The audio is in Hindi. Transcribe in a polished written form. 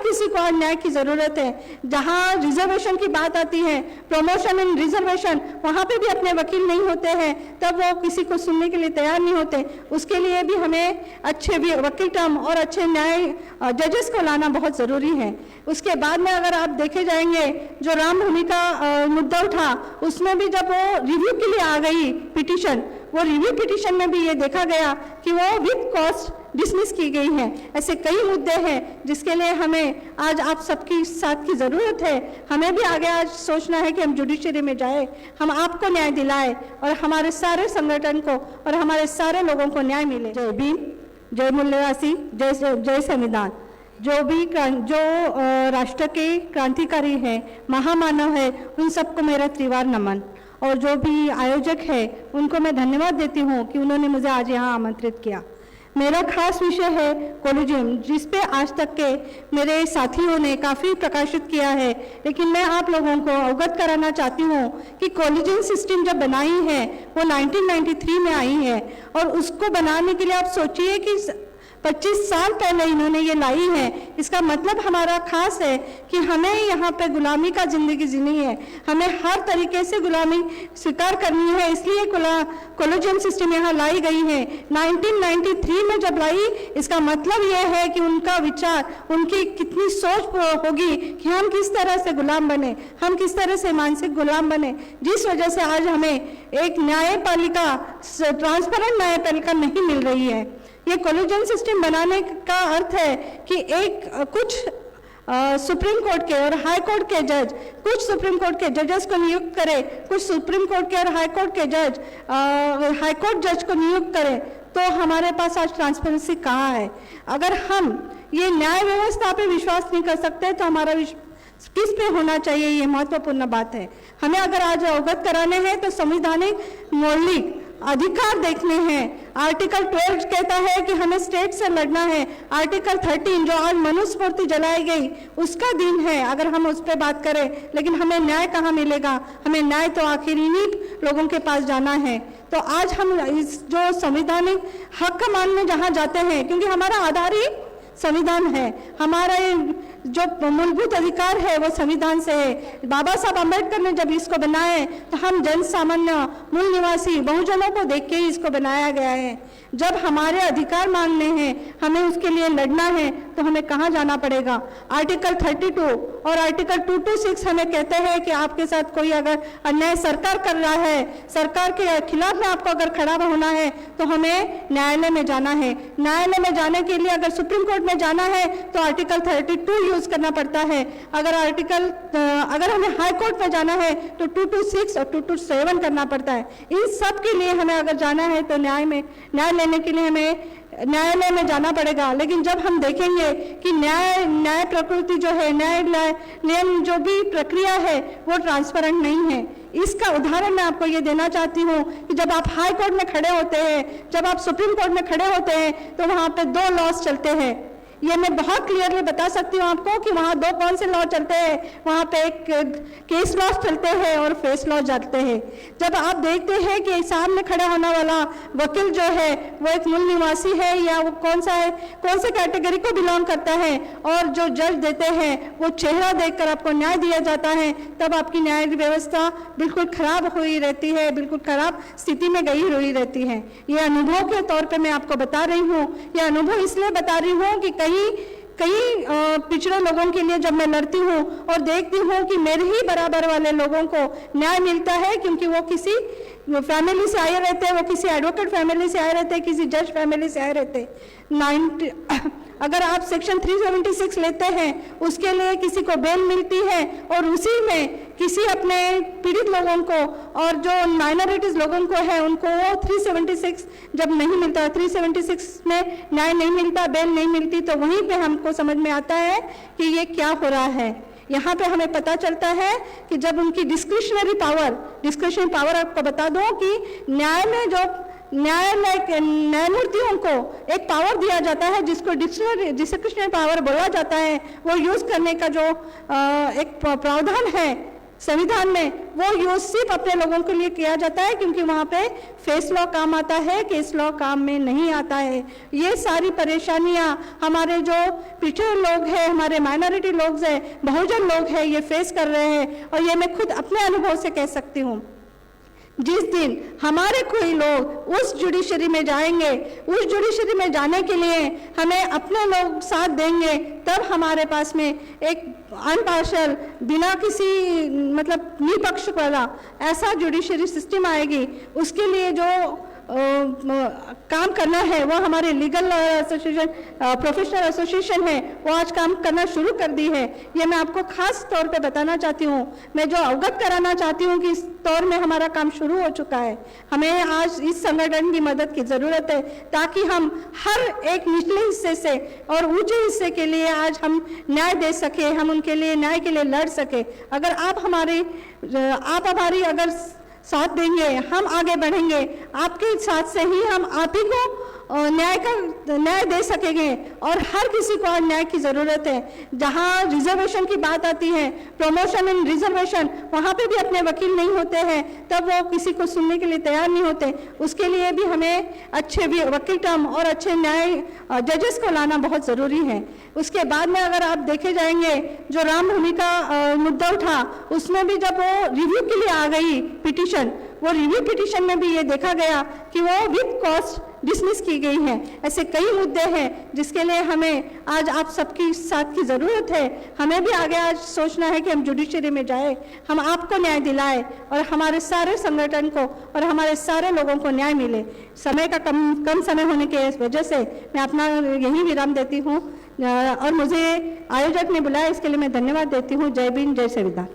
किसी को आज न्याय की ज़रूरत है। जहाँ रिजर्वेशन की बात आती है, प्रमोशन इन रिजर्वेशन, वहाँ पे भी अपने वकील नहीं होते हैं, तब वो किसी को सुनने के लिए तैयार नहीं होते। उसके लिए भी हमें अच्छे भी वकील टर्म और अच्छे न्याय जजेस को लाना बहुत ज़रूरी है। उसके बाद में अगर आप देखे जाएंगे, जो रामभूमि का मुद्दा उठा, उसमें भी जब वो रिव्यू के लिए आ गई पिटीशन, वो रिव्यू पिटीशन में भी ये देखा गया कि वो विद कॉस्ट डिसमिस की गई है। ऐसे कई मुद्दे हैं जिसके लिए हमें आज आप सबकी साथ की ज़रूरत है। हमें भी आगे आज सोचना है कि हम जुडिशरी में जाए, हम आपको न्याय दिलाए और हमारे सारे संगठन को और हमारे सारे लोगों को न्याय मिले। जय भीम, जय मूल्यवासी, जय संविधान। जो राष्ट्र के क्रांतिकारी है, महामानव है, उन सबको मेरा त्रिवार नमन। और जो भी आयोजक है उनको मैं धन्यवाद देती हूँ कि उन्होंने मुझे आज यहाँ आमंत्रित किया। मेरा खास विषय है कोलिजियम, जिस पे आज तक के मेरे साथियों ने काफ़ी प्रकाशित किया है, लेकिन मैं आप लोगों को अवगत कराना चाहती हूँ कि कोलिजियम सिस्टम जब बनाई है वो 1993 में आई है, और उसको बनाने के लिए आप सोचिए कि 25 साल पहले इन्होंने ये लाई है। इसका मतलब हमारा खास है कि हमें यहाँ पे गुलामी का ज़िंदगी जीनी है, हमें हर तरीके से गुलामी स्वीकार करनी है, इसलिए कोलिजियम सिस्टम यहाँ लाई गई है। 1993 में जब लाई, इसका मतलब ये है कि उनका विचार, उनकी कितनी सोच होगी कि हम किस तरह से गुलाम बने, हम किस तरह से मानसिक गुलाम बने, जिस वजह से आज हमें एक न्यायपालिका, ट्रांसपेरेंट न्यायपालिका नहीं मिल रही है। ये कोलिजियम सिस्टम बनाने का अर्थ है कि कुछ सुप्रीम कोर्ट के और हाई कोर्ट के जज, कुछ सुप्रीम कोर्ट के जजेस को नियुक्त करें, कुछ सुप्रीम कोर्ट के और हाई कोर्ट के जज, हाई कोर्ट जज को नियुक्त करें, तो हमारे पास आज ट्रांसपेरेंसी कहाँ है? अगर हम ये न्याय व्यवस्था पे विश्वास नहीं कर सकते तो हमारा किस पे होना चाहिए, ये महत्वपूर्ण बात है। हमें अगर आज अवगत कराने हैं तो संवैधानिक मौलिक अधिकार देखने हैं। आर्टिकल 12 कहता है कि हमें स्टेट से लड़ना है। आर्टिकल 13 जो आज मनुस्मृति जलाई गई, उसका दिन है अगर हम उस पर बात करें, लेकिन हमें न्याय कहाँ मिलेगा? हमें न्याय तो आखिर इन्हीं लोगों के पास जाना है। तो आज हम इस जो संवैधानिक हक मानने जहाँ जाते हैं, क्योंकि हमारा आधार ही संविधान है, हमारा जो मूलभूत अधिकार है वो संविधान से है। बाबा साहब अम्बेडकर ने जब इसको बनाए तो हम जन सामान्य मूल निवासी बहुजनों को देख के ही इसको बनाया गया है। जब हमारे अधिकार मांगने हैं, हमें उसके लिए लड़ना है, तो हमें कहाँ जाना पड़ेगा? आर्टिकल 32 और आर्टिकल 226 हमें कहते हैं कि आपके साथ कोई अगर अन्याय सरकार कर रहा है, सरकार के खिलाफ में आपको अगर खड़ा होना है तो हमें न्यायालय में जाना है। न्यायालय में जाने के लिए अगर सुप्रीम कोर्ट में जाना है तो आर्टिकल 32 यूज करना पड़ता है। अगर हमें हाई कोर्ट में जाना है तो 226 और 227 करना पड़ता है। इन सब के लिए हमें अगर जाना है तो न्याय लेने के लिए हमें न्यायालय में जाना पड़ेगा। लेकिन जब हम देखेंगे कि न्याय प्रकृति जो है, नियम जो भी प्रक्रिया है वो ट्रांसपेरेंट नहीं है। इसका उदाहरण मैं आपको ये देना चाहती हूँ कि जब आप हाई कोर्ट में खड़े होते हैं, जब आप सुप्रीम कोर्ट में खड़े होते हैं, तो वहाँ पे 2 लॉज चलते हैं। ये मैं बहुत क्लियरली बता सकती हूँ आपको कि वहाँ 2 कौन से लॉ चलते हैं। वहाँ पे एक केस लॉ चलते हैं और फेस लॉ चलते हैं। जब आप देखते हैं कि सामने खड़ा होने वाला वकील जो है वो एक मूल निवासी है या वो कौन से कैटेगरी को बिलोंग करता है, और जो जज देते हैं वो चेहरा देखकर आपको न्याय दिया जाता है, तब आपकी न्याय व्यवस्था बिल्कुल खराब हुई रहती है, बिल्कुल खराब स्थिति में गई हुई रहती है। ये अनुभव के तौर पर मैं आपको बता रही हूँ। ये अनुभव इसलिए बता रही हूँ कि कई पिछड़े लोगों के लिए जब मैं लड़ती हूँ और देखती हूँ कि मेरे ही बराबर वाले लोगों को न्याय मिलता है, क्योंकि वो किसी फैमिली से आए रहते हैं, वो किसी एडवोकेट फैमिली से आए रहते हैं, किसी जज फैमिली से आए रहते हैं। अगर आप सेक्शन 376 लेते हैं, उसके लिए किसी को बेल मिलती है और उसी में किसी अपने पीड़ित लोगों को और जो माइनॉरिटीज लोगों को है उनको वो 376 जब नहीं मिलता, 376 में न्याय नहीं मिलता, बेल नहीं मिलती, तो वहीं पे हमको समझ में आता है कि ये क्या हो रहा है। यहाँ पे हमें पता चलता है कि जब उनकी डिस्क्रिशनरी पावर आपको बता दूं कि न्याय में जो न्यायमूर्तियों को एक पावर दिया जाता है जिसको डिस्क्रिशनरी पावर बोला जाता है, वो यूज करने का जो एक प्रावधान है संविधान में, वो यूज सिर्फ अपने लोगों के लिए किया जाता है, क्योंकि वहाँ पे फेस लॉ काम आता है, केस लॉ काम में नहीं आता है। ये सारी परेशानियाँ हमारे जो पिछड़े लोग हैं, हमारे माइनॉरिटी लोग हैं, बहुजन लोग हैं, ये फेस कर रहे हैं। और ये मैं खुद अपने अनुभव से कह सकती हूँ। जिस दिन हमारे कोई लोग उस जुडिशरी में जाएंगे, उस जुडिशरी में जाने के लिए हमें अपने लोग साथ देंगे, तब हमारे पास में एक अनपार्शल, बिना किसी मतलब निपक्ष वाला ऐसा जुडिशरी सिस्टम आएगी। उसके लिए जो काम करना है वो हमारे लीगल एसोसिएशन, प्रोफेशनल एसोसिएशन है, वो आज काम करना शुरू कर दी है। ये मैं आपको खास तौर पे बताना चाहती हूँ, मैं जो अवगत कराना चाहती हूँ कि इस तौर में हमारा काम शुरू हो चुका है। हमें आज इस संगठन की मदद की ज़रूरत है, ताकि हम हर एक निचले हिस्से से और ऊंचे हिस्से के लिए आज हम न्याय दे सके, हम उनके लिए न्याय के लिए लड़ सके। अगर आप हमारी अगर साथ देंगे, हम आगे बढ़ेंगे, आपके साथ से ही हम आप ही को न्याय दे सकेंगे। और हर किसी को न्याय की ज़रूरत है। जहाँ रिजर्वेशन की बात आती है, प्रमोशन इन रिजर्वेशन, वहाँ पे भी अपने वकील नहीं होते हैं, तब वो किसी को सुनने के लिए तैयार नहीं होते। उसके लिए भी हमें अच्छे वकील टर्म और अच्छे न्याय जजेस को लाना बहुत ज़रूरी है। उसके बाद में अगर आप देखे जाएंगे, जो रामभूमि का मुद्दा उठा, उसमें भी जब वो रिव्यू के लिए आ गई पिटीशन, वो रिव्यू पिटीशन में भी ये देखा गया कि वो विद कॉस्ट डिसमिस की गई है। ऐसे कई मुद्दे हैं जिसके लिए हमें आज आप सबकी साथ की ज़रूरत है। हमें भी आगे आज सोचना है कि हम जुडिशरी में जाए, हम आपको न्याय दिलाए और हमारे सारे संगठन को और हमारे सारे लोगों को न्याय मिले। समय का कम समय होने की वजह से मैं अपना यही विराम देती हूँ और मुझे आयोजक ने बुलाया, इसके लिए मैं धन्यवाद देती हूँ। जय भीम, जय संविधान।